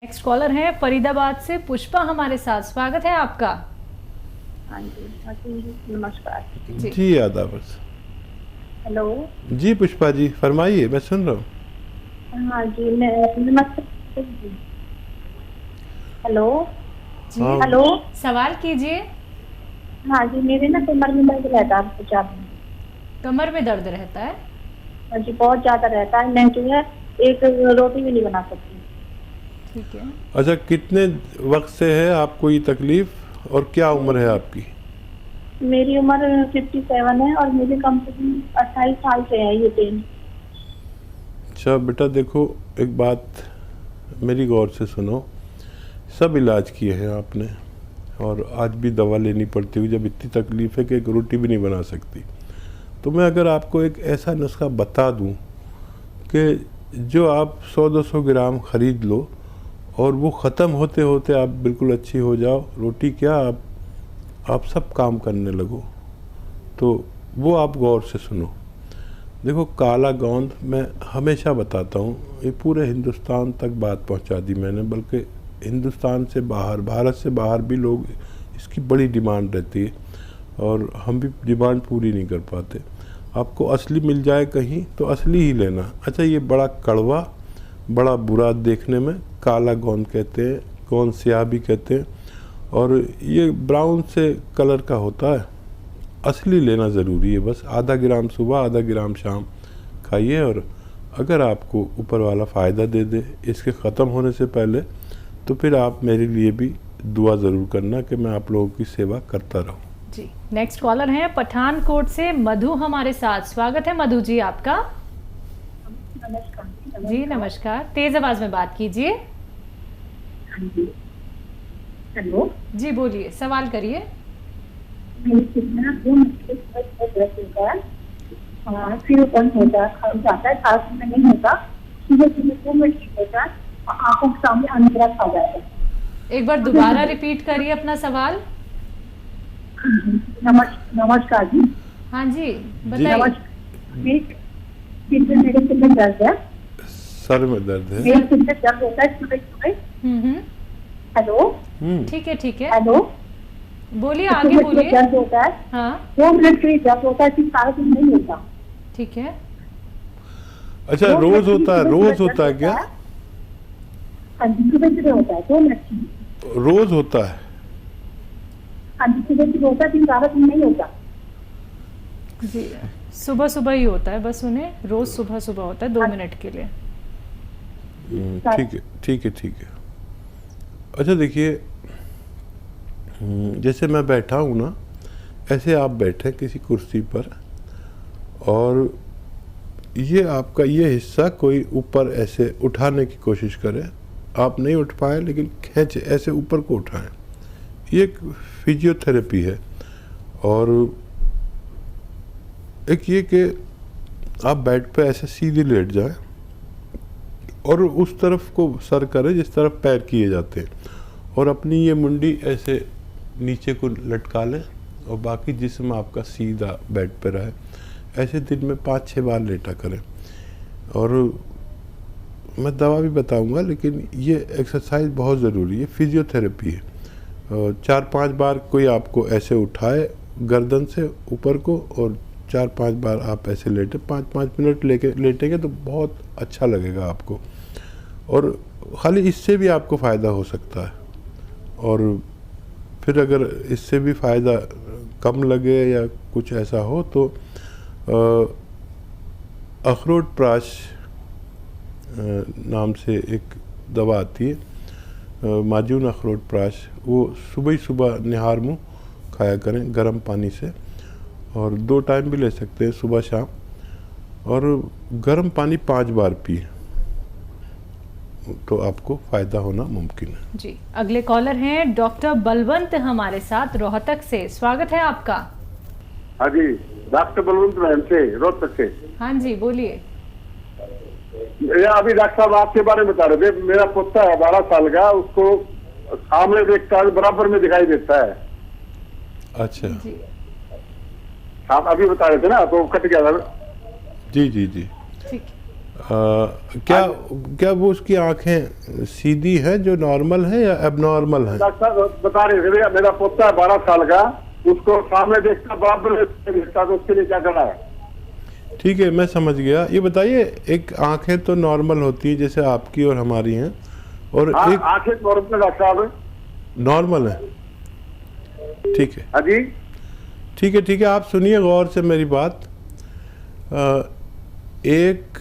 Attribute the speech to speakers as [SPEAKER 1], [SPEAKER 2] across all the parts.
[SPEAKER 1] Next collar है फरीदाबाद से पुष्पा हमारे साथ। स्वागत है आपका।
[SPEAKER 2] हाँ जी नमस्कार
[SPEAKER 3] जी आदाब।
[SPEAKER 2] हेलो
[SPEAKER 3] जी पुष्पा जी फरमाइए, मैं सुन रहा हूँ।
[SPEAKER 2] हाँ जी नमस्ते हेलो
[SPEAKER 1] जी
[SPEAKER 3] हाँ।
[SPEAKER 2] हेलो
[SPEAKER 1] सवाल कीजिए।
[SPEAKER 2] हाँ जी मेरे ना कमर में दर्द रहता है आपको ज्यादा।
[SPEAKER 1] कमर में दर्द रहता है?
[SPEAKER 2] हाँ जी बहुत ज्यादा रहता है, मैं जो है एक रोटी भी नहीं बना सकती।
[SPEAKER 1] ठीक है।
[SPEAKER 3] अच्छा, कितने वक्त से है आपको ये तकलीफ और क्या उम्र है आपकी?
[SPEAKER 2] मेरी उम्र 57 है और मुझे कम से कम 28 साल से है ये पेन।
[SPEAKER 3] अच्छा बेटा देखो, एक बात मेरी गौर से सुनो। सब इलाज किए हैं आपने और आज भी दवा लेनी पड़ती हुई जब इतनी तकलीफ है कि एक रोटी भी नहीं बना सकती। तो मैं अगर आपको एक ऐसा नुस्खा बता दूं कि जो आप 100-200 ग्राम ख़रीद लो और वो ख़त्म होते होते आप बिल्कुल अच्छी हो जाओ, रोटी क्या आप सब काम करने लगो, तो वो आप गौर से सुनो। देखो काला गोंद मैं हमेशा बताता हूँ, ये पूरे हिंदुस्तान तक बात पहुँचा दी मैंने, बल्कि हिंदुस्तान से बाहर, भारत से बाहर भी लोग इसकी बड़ी डिमांड रहती है और हम भी डिमांड पूरी नहीं कर पाते। आपको असली मिल जाए कहीं तो असली ही लेना। अच्छा ये बड़ा कड़वा, बड़ा बुरा देखने में, काला गोंद कहते हैं, गोंद स्याह भी कहते हैं, और ये ब्राउन से कलर का होता है। असली लेना ज़रूरी है। बस आधा ग्राम सुबह आधा ग्राम शाम खाइए और अगर आपको ऊपर वाला फ़ायदा दे दे इसके ख़त्म होने से पहले, तो फिर आप मेरे लिए भी दुआ ज़रूर करना कि मैं आप लोगों की सेवा करता रहूं।
[SPEAKER 1] जी नेक्स्ट कॉलर है पठानकोट से मधु हमारे साथ। स्वागत है मधु जी आपका।
[SPEAKER 2] नमस्कार
[SPEAKER 1] जी नमस्कार, तेज आवाज में बात कीजिए।
[SPEAKER 2] हाँ जी हेलो
[SPEAKER 1] जी बोलिए, सवाल करिए।
[SPEAKER 2] फिर बंद होता है, खा जाता है, खास में नहीं होता, सुबह सुबह 2 मिनट ठीक होता है, आंखों के सामने अंधेरा खा जाता है।
[SPEAKER 1] एक बार दोबारा रिपीट करिए अपना सवाल।
[SPEAKER 2] नमस्कार जी।
[SPEAKER 1] हाँ जी
[SPEAKER 2] नमस्कार।
[SPEAKER 1] बताइए।
[SPEAKER 2] मेरे सिर में दर्द है,
[SPEAKER 3] सर में दर्द है।
[SPEAKER 2] मेरे सिर में दर्द होता है सुबह सुबह। हेलो
[SPEAKER 1] ठीक है ठीक है,
[SPEAKER 2] हेलो
[SPEAKER 1] बोलिए आगे बोलिए।
[SPEAKER 2] दर्द होता है,
[SPEAKER 1] हाँ
[SPEAKER 2] 2 मिनट के लिए दर्द होता है, फिर सारा दिन नहीं होता।
[SPEAKER 1] ठीक है।
[SPEAKER 3] अच्छा रोज होता है? रोज होता है क्या?
[SPEAKER 2] हाँ जी सुबह सुबह होता है, 2 मिनट की।
[SPEAKER 3] रोज होता है?
[SPEAKER 2] हाँ जी सुबह सुबह होता है, फिर सारा दिन नहीं होता।
[SPEAKER 1] जी सुबह सुबह ही होता है, बस उन्हें रोज सुबह सुबह होता है 2 मिनट के लिए।
[SPEAKER 3] ठीक है ठीक है ठीक है। अच्छा देखिए, जैसे मैं बैठा हूँ ना, ऐसे आप बैठे किसी कुर्सी पर और ये आपका ये हिस्सा कोई ऊपर ऐसे उठाने की कोशिश करे, आप नहीं उठ पाए लेकिन खींचे ऐसे ऊपर को उठाएं। ये एक फिजियोथेरेपी है। और एक ये कि आप बेड पे ऐसे सीधे लेट जाएं और उस तरफ को सर करें जिस तरफ पैर किए जाते हैं, और अपनी ये मुंडी ऐसे नीचे को लटका लें और बाकी जिस्म आपका सीधा बेड पे रहे। ऐसे दिन में 5-6 बार लेटा करें। और मैं दवा भी बताऊंगा, लेकिन ये एक्सरसाइज बहुत ज़रूरी है, फिजियोथेरेपी है। 4-5 बार कोई आपको ऐसे उठाए गर्दन से ऊपर को और 4-5 बार आप ऐसे लेटे, 5-5 मिनट लेटेंगे तो बहुत अच्छा लगेगा आपको। और ख़ाली इससे भी आपको फ़ायदा हो सकता है। और फिर अगर इससे भी फ़ायदा कम लगे या कुछ ऐसा हो तो अखरोट प्राश नाम से एक दवा आती है, माजून अखरोट प्राश, वो सुबह ही सुबह निहार मुँह खाया करें गर्म पानी से, और 2 टाइम भी ले सकते हैं, सुबह शाम। और गर्म पानी 5 बार पिए तो आपको फ़ायदा होना मुमकिन है।
[SPEAKER 1] जी अगले कॉलर हैं डॉक्टर बलवंत हमारे साथ रोहतक से। स्वागत है आपका।
[SPEAKER 4] हाँ जी डॉक्टर बलवंत मैम से रोहतक से।
[SPEAKER 1] हाँ जी बोलिए।
[SPEAKER 4] अभी डॉक्टर साहब आपके बारे में बता रहे थे, मेरा पोता है 12 साल का, उसको सामने देखता है बराबर में दिखाई देता है।
[SPEAKER 3] अच्छा
[SPEAKER 1] जी
[SPEAKER 4] आप अभी बता रहे थे ना, तो कट गया था।
[SPEAKER 3] जी जी जी।
[SPEAKER 1] ठीक।
[SPEAKER 3] क्या वो उसकी आंखें सीधी हैं जो नॉर्मल है या एबनॉर्मल हैं?
[SPEAKER 4] डॉक्टर साहब बता रहे थे, मेरा पोता है 12 साल का, उसको सामने देखता बराबर में देखता, तो उसके लिए क्या करना है?
[SPEAKER 3] ठीक है, मैं समझ गया। ये बताइए, एक आंखें तो नॉर्मल होती है जैसे आपकी और हमारी हैं, और एक
[SPEAKER 4] आंखें नॉर्मल डॉक्टर साहब
[SPEAKER 3] नॉर्मल है। ठीक है,
[SPEAKER 4] हाँ जी,
[SPEAKER 3] ठीक है, ठीक है। आप सुनिए गौर से मेरी बात। एक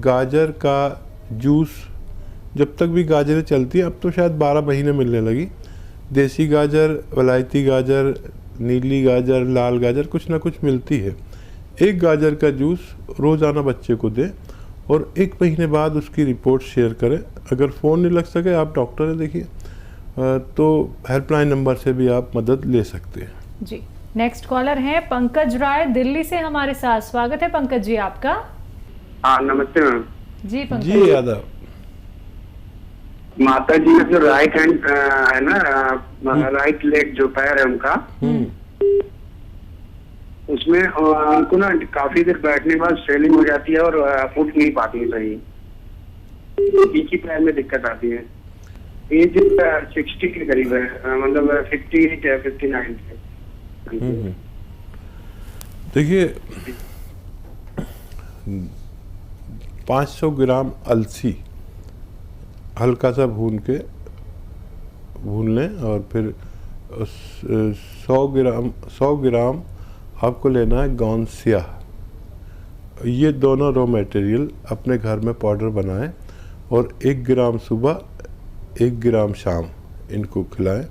[SPEAKER 3] गाजर का जूस, जब तक भी गाजरें चलती हैं, अब तो शायद 12 महीने मिलने लगी, देसी गाजर, वलायती गाजर, नीली गाजर, लाल गाजर, कुछ ना कुछ मिलती है। एक गाजर का जूस रोज़ाना बच्चे को दें और 1 महीने बाद उसकी रिपोर्ट शेयर करें। अगर फ़ोन नहीं लग सके, आप डॉक्टर है देखिए, तो हेल्पलाइन नंबर से भी आप मदद ले सकते हैं।
[SPEAKER 1] जी, नेक्स्ट कॉलर हैं पंकज राय दिल्ली से हमारे साथ। स्वागत है पंकज जी आपका।
[SPEAKER 5] हाँ नमस्ते मैम।
[SPEAKER 1] जी पंकज
[SPEAKER 3] जी यादव,
[SPEAKER 5] माता जी का जो राइट हैंड है ना, राइट लेग जो पैर है उनका, उसमें उनको ना काफी देर बैठने के बाद स्वेलिंग हो जाती है और उठ नहीं पाती है सही, एक ही पैर में दिक्कत आती है। एज 60 के करीब है, मतलब 58 या 59 है।
[SPEAKER 3] देखिए 500 ग्राम अलसी हल्का सा भून लें, और फिर 100 ग्राम आपको लेना है गौन स्याह। ये दोनों रॉ मटेरियल अपने घर में पाउडर बनाएं और 1 ग्राम सुबह 1 ग्राम शाम इनको खिलाएं,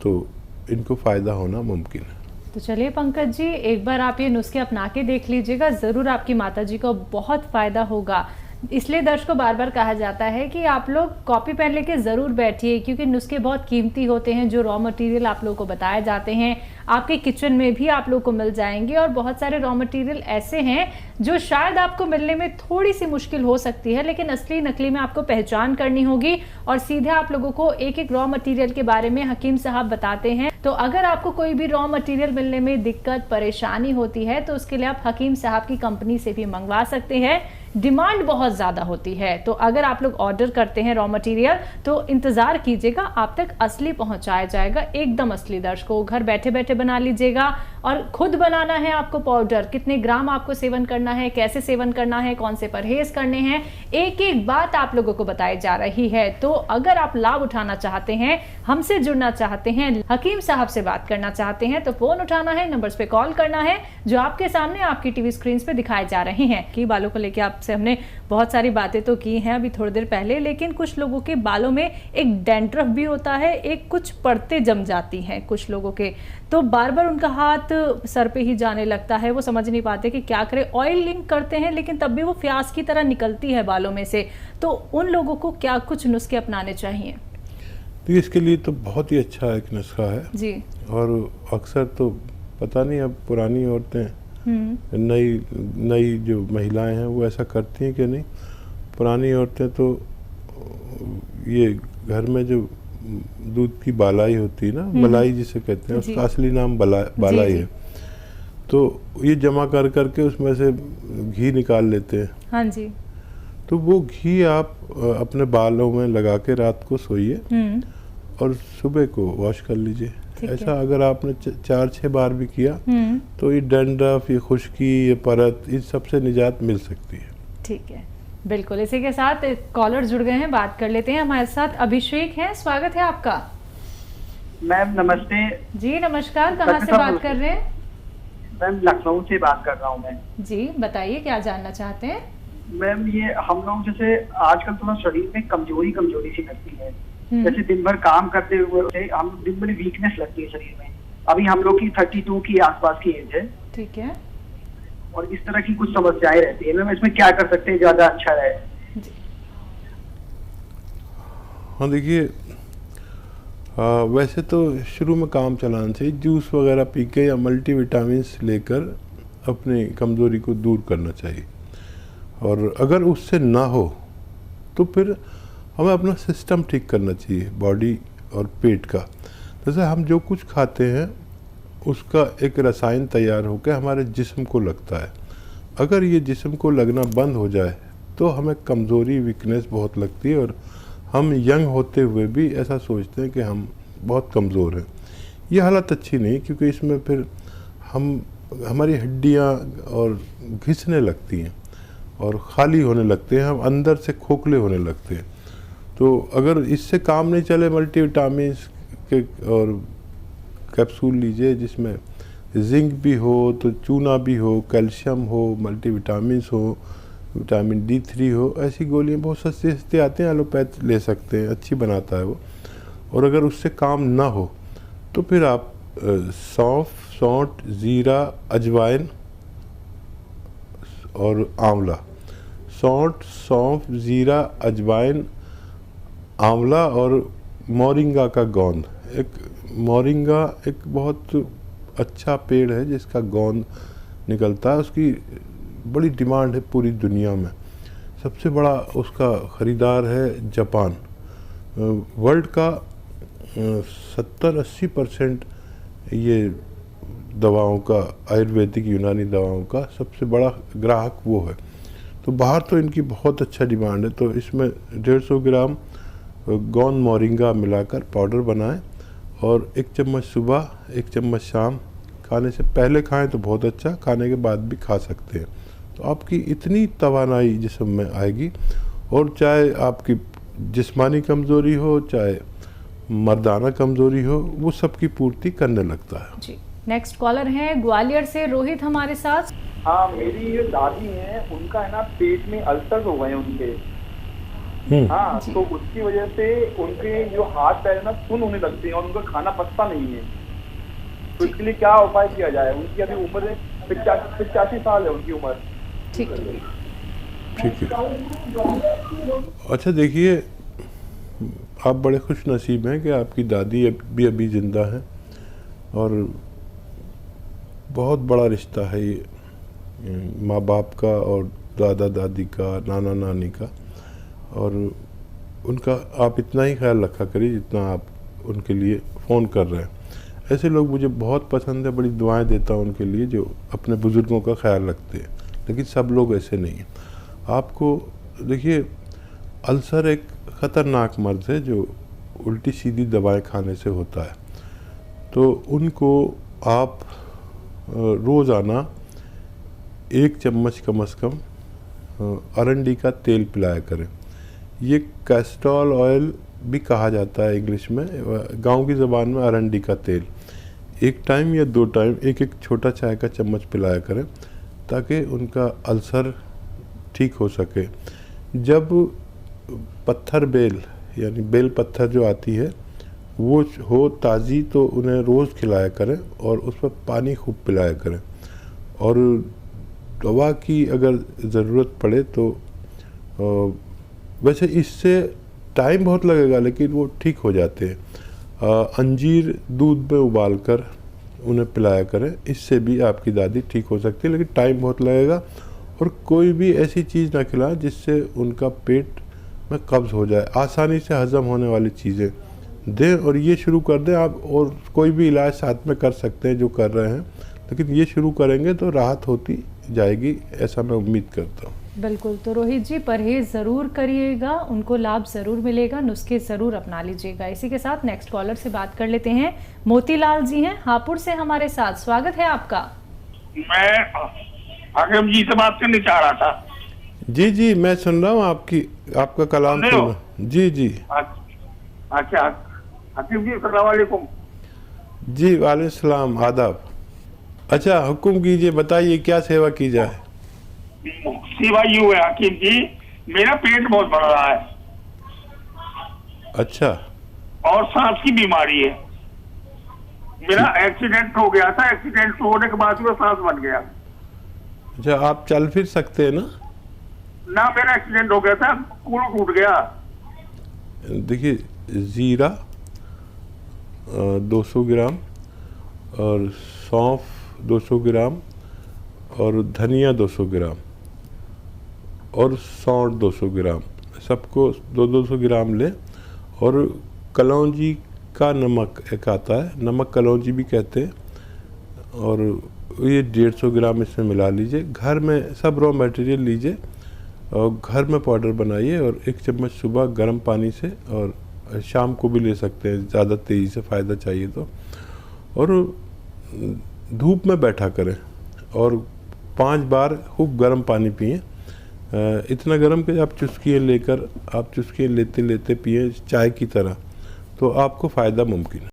[SPEAKER 3] तो इनको फ़ायदा होना मुमकिन है।
[SPEAKER 1] तो चलिए पंकज जी, एक बार आप ये नुस्खे अपना के देख लीजिएगा, ज़रूर आपकी माताजी को बहुत फ़ायदा होगा। इसलिए दर्शकों बार बार कहा जाता है कि आप लोग कॉपी पेन लेके ज़रूर बैठिए, क्योंकि नुस्खे बहुत कीमती होते हैं। जो रॉ मटेरियल आप लोगों को बताए जाते हैं आपके किचन में भी आप लोग को मिल जाएंगे, और बहुत सारे रॉ मटेरियल ऐसे हैं जो शायद आपको मिलने में थोड़ी सी मुश्किल हो सकती है, लेकिन असली नकली में आपको पहचान करनी होगी। और सीधे आप लोगों को एक एक रॉ मटेरियल के बारे में हकीम साहब बताते हैं। तो अगर आपको कोई भी रॉ मटेरियल मिलने में दिक्कत परेशानी होती है, तो उसके लिए आप हकीम साहब की कंपनी से भी मंगवा सकते हैं। डिमांड बहुत ज़्यादा होती है, तो अगर आप लोग ऑर्डर करते हैं रॉ मटेरियल, तो इंतज़ार कीजिएगा, आप तक असली पहुंचाया जाएगा, एकदम असली। दर्शकों घर बैठे बैठे बना लीजिएगा, और खुद बनाना है आपको पाउडर, कितने ग्राम आपको सेवन करना है, कैसे सेवन करना है, कौन से परहेज करने हैं, एक एक बात आप लोगों को बताई जा रही है। तो अगर आप लाभ उठाना चाहते हैं, हमसे जुड़ना चाहते हैं, हकीम साहब से बात करना चाहते हैं, तो फोन उठाना है, नंबर्स पे कॉल करना है जो आपके सामने आपकी टीवी स्क्रीन पे दिखाए जा रहे हैं। कि बालों को लेकर आपसे हमने बहुत सारी बातें तो की हैं अभी थोड़ी देर पहले, लेकिन कुछ लोगों के बालों में एक डैंड्रफ भी होता है, एक कुछ परतें जम जाती हैं कुछ लोगों के, तो बार बार उनका हाथ सर पे ही जाने लगता है, वो समझ नहीं पाते कि क्या करें। ऑयलिंग करते हैं लेकिन तब भी वो प्यास की तरह निकलती है बालों में से, तो उन लोगों को क्या कुछ नुस्खे अपनाने चाहिए?
[SPEAKER 3] तो इसके लिए तो बहुत ही अच्छा एक नुस्खा है
[SPEAKER 1] जी,
[SPEAKER 3] और अक्सर तो पता नहीं अब पुरानी औरतें, नई जो महिलाएं हैं वो ऐसा करती हैं कि नहीं। पुरानी औरतें तो ये घर में जो दूध की बालाई होती है ना, मलाई जिसे कहते हैं, उसका असली नाम बालाई है, तो ये जमा कर करके उसमें से घी निकाल लेते हैं।
[SPEAKER 1] हाँ जी।
[SPEAKER 3] तो वो घी आप अपने बालों में लगा के रात को सोइए और सुबह को वॉश कर लीजिए। ऐसा अगर आपने 4-6 बार भी किया तो ये डैंड्रफ, ये खुश्की, ये परत, इन सबसे निजात मिल सकती है।
[SPEAKER 1] ठीक है, बिल्कुल। इसी के साथ कॉलर जुड़ गए हैं, बात कर लेते हैं। हमारे साथ अभिषेक हैं, स्वागत है आपका।
[SPEAKER 6] मैम नमस्ते।
[SPEAKER 1] जी नमस्कार, कहाँ से बात कर रहे हैं?
[SPEAKER 6] मैम लखनऊ से बात कर रहा हूँ मैं।
[SPEAKER 1] जी बताइए, क्या जानना चाहते हैं?
[SPEAKER 6] मैम ये हम लोग जैसे आजकल थोड़ा शरीर में कमजोरी सी लगती है, जैसे दिन भर काम करते हुए हम दिन भर वीकनेस लगती है शरीर में। अभी हम लोग की 32 की आसपास की एज है। ठीक है। और इस तरह की कुछ समस्याएं रहती है, मैम इसमें क्या कर सकते हैं ज्यादा अच्छा रहे?
[SPEAKER 3] हाँ देखिए, वैसे तो शुरू में काम चलाना चाहिए, जूस वगैरह पी के या मल्टीविटामिन्स लेकर अपनी कमज़ोरी को दूर करना चाहिए। और अगर उससे ना हो तो फिर हमें अपना सिस्टम ठीक करना चाहिए, बॉडी और पेट का। जैसे हम जो कुछ खाते हैं उसका एक रसायन तैयार होकर हमारे जिस्म को लगता है। अगर ये जिस्म को लगना बंद हो जाए तो हमें कमज़ोरी वीकनेस बहुत लगती है और हम यंग होते हुए भी ऐसा सोचते हैं कि हम बहुत कमज़ोर हैं। ये हालत अच्छी नहीं, क्योंकि इसमें फिर हमारी हड्डियाँ और घिसने लगती हैं और ख़ाली होने लगते हैं, हम अंदर से खोखले होने लगते हैं। तो अगर इससे काम नहीं चले, मल्टीविटामिन के और कैप्सूल लीजिए जिसमें जिंक भी हो, तो चूना भी हो, कैल्शियम हो, मल्टीविटामिन्स हो, विटामिन D3 हो, ऐसी गोलियाँ बहुत सस्ती सस्ती आती हैं, एलोपैथ ले सकते हैं, अच्छी बनाता है वो। और अगर उससे काम ना हो तो फिर आप सौंफ, सौंठ, ज़ीरा, अजवाइन और आंवला, सौंठ, सौंफ, ज़ीरा, अजवाइन, आंवला और मोरिंगा का गोंद। मोरिंगा एक बहुत अच्छा पेड़ है जिसका गोंद निकलता है, उसकी बड़ी डिमांड है पूरी दुनिया में। सबसे बड़ा उसका ख़रीदार है जापान। वर्ल्ड का 70-80% ये दवाओं का, आयुर्वेदिक यूनानी दवाओं का सबसे बड़ा ग्राहक वो है। तो बाहर तो इनकी बहुत अच्छा डिमांड है। तो इसमें 150 ग्राम गोंद मोरिंगा मिलाकर पाउडर बनाएं और 1 चम्मच सुबह, 1 चम्मच शाम, खाने से पहले खाएं तो बहुत अच्छा, खाने के बाद भी खा सकते हैं। तो आपकी इतनी तवानाई जिस्म में आएगी, और चाहे आपकी जिस्मानी कमज़ोरी हो, चाहे मर्दाना कमज़ोरी हो, वो सबकी पूर्ति करने लगता है।
[SPEAKER 1] जी, नेक्स्ट कॉलर हैं ग्वालियर से रोहित हमारे साथ।
[SPEAKER 7] हाँ, मेरी ये दादी हैं, उनका है ना पेट में अल्सर हो गए उनके। हाँ, तो उसकी वजह से उनके जो हाथ पैर ना सुन्न होने लगते हैं और उनका खाना पचता नहीं है। तो इसके लिए क्या उपाय किया जाए? उनकी अभी उम्र 85 साल है उनकी उम्र।
[SPEAKER 1] ठीक है,
[SPEAKER 3] ठीक है। अच्छा देखिए, आप बड़े खुश नसीब हैं कि आपकी दादी अभी ज़िंदा है, और बहुत बड़ा रिश्ता है ये माँ बाप का और दादा दादी का, नाना नानी का। और उनका आप इतना ही ख्याल रखा करिए जितना आप उनके लिए फ़ोन कर रहे हैं। ऐसे लोग मुझे बहुत पसंद है, बड़ी दुआएं देता हूँ उनके लिए जो अपने बुज़ुर्गों का ख्याल रखते हैं, लेकिन सब लोग ऐसे नहीं हैं। आपको देखिए, अल्सर एक ख़तरनाक मर्ज़ है जो उल्टी सीधी दवाएं खाने से होता है। तो उनको आप रोज़ाना 1 चम्मच कम से कम अरंडी का तेल पिलाया करें। ये कैस्ट्रॉल ऑयल भी कहा जाता है इंग्लिश में, गांव की ज़बान में अरंडी का तेल। 1 टाइम या 2 टाइम 1-1 छोटा चाय का चम्मच पिलाया करें ताकि उनका अल्सर ठीक हो सके। जब पत्थर बेल यानी बेल पत्थर जो आती है वो हो ताज़ी, तो उन्हें रोज़ खिलाया करें और उस पर पानी खूब पिलाया करें। और दवा की अगर ज़रूरत पड़े तो वैसे इससे टाइम बहुत लगेगा लेकिन वो ठीक हो जाते हैं। अंजीर दूध में उबाल कर उन्हें पिलाया करें, इससे भी आपकी दादी ठीक हो सकती है, लेकिन टाइम बहुत लगेगा। और कोई भी ऐसी चीज़ ना खिलाएं जिससे उनका पेट में कब्ज़ हो जाए। आसानी से हज़म होने वाली चीज़ें दें और ये शुरू कर दें आप। और कोई भी इलाज साथ में कर सकते हैं जो कर रहे हैं, लेकिन ये शुरू करेंगे तो राहत होती जाएगी, ऐसा मैं उम्मीद करता हूँ।
[SPEAKER 1] बिल्कुल। तो रोहित जी, परहेज ज़रूर करिएगा, उनको लाभ ज़रूर मिलेगा, नुस्खे ज़रूर अपना लीजिएगा। इसी के साथ नेक्स्ट कॉलर से बात कर लेते हैं। मोतीलाल जी हैं हापुड़ से हमारे साथ, स्वागत है आपका। मैं
[SPEAKER 8] हाकिम जी से बात करनी चाह रहा था।
[SPEAKER 3] जी जी, मैं सुन रहा हूँ आपका कलाम सुन। जी जी।
[SPEAKER 8] अच्छा हाकिम जी, अस्सलाम वालेकुम।
[SPEAKER 3] जी वालेकुम सलाम, आदाब। अच्छा हुक्म कीजिए, बताइए क्या सेवा की जाए।
[SPEAKER 8] सेवा यूँ है हाकिम जी, मेरा पेट बहुत बढ़ रहा है।
[SPEAKER 3] अच्छा।
[SPEAKER 8] और सांस की बीमारी है। मेरा एक्सीडेंट हो गया था, एक्सीडेंट होने के बाद में सांस बन गया।
[SPEAKER 3] अच्छा, आप चल फिर सकते हैं ना?
[SPEAKER 8] ना, मेरा एक्सीडेंट हो गया था, कूल टूट गया।
[SPEAKER 3] देखिए, जीरा 200 ग्राम और सौंफ 200 ग्राम और धनिया 200 ग्राम और सौंठ 200 ग्राम, सबको 200 ग्राम लें। और कलौंजी का नमक एक आता है, नमक कलौंजी भी कहते हैं, और ये 150 ग्राम इसमें मिला लीजिए। घर में सब रॉ मटेरियल लीजिए और घर में पाउडर बनाइए और 1 चम्मच सुबह गर्म पानी से, और शाम को भी ले सकते हैं ज़्यादा तेज़ी से फ़ायदा चाहिए तो। और धूप में बैठा करें और 5 बार खूब गर्म पानी पिएं, इतना गर्म कि आप चुस्कियाँ लेते लेते पिएं चाय की तरह, तो आपको फ़ायदा मुमकिन है।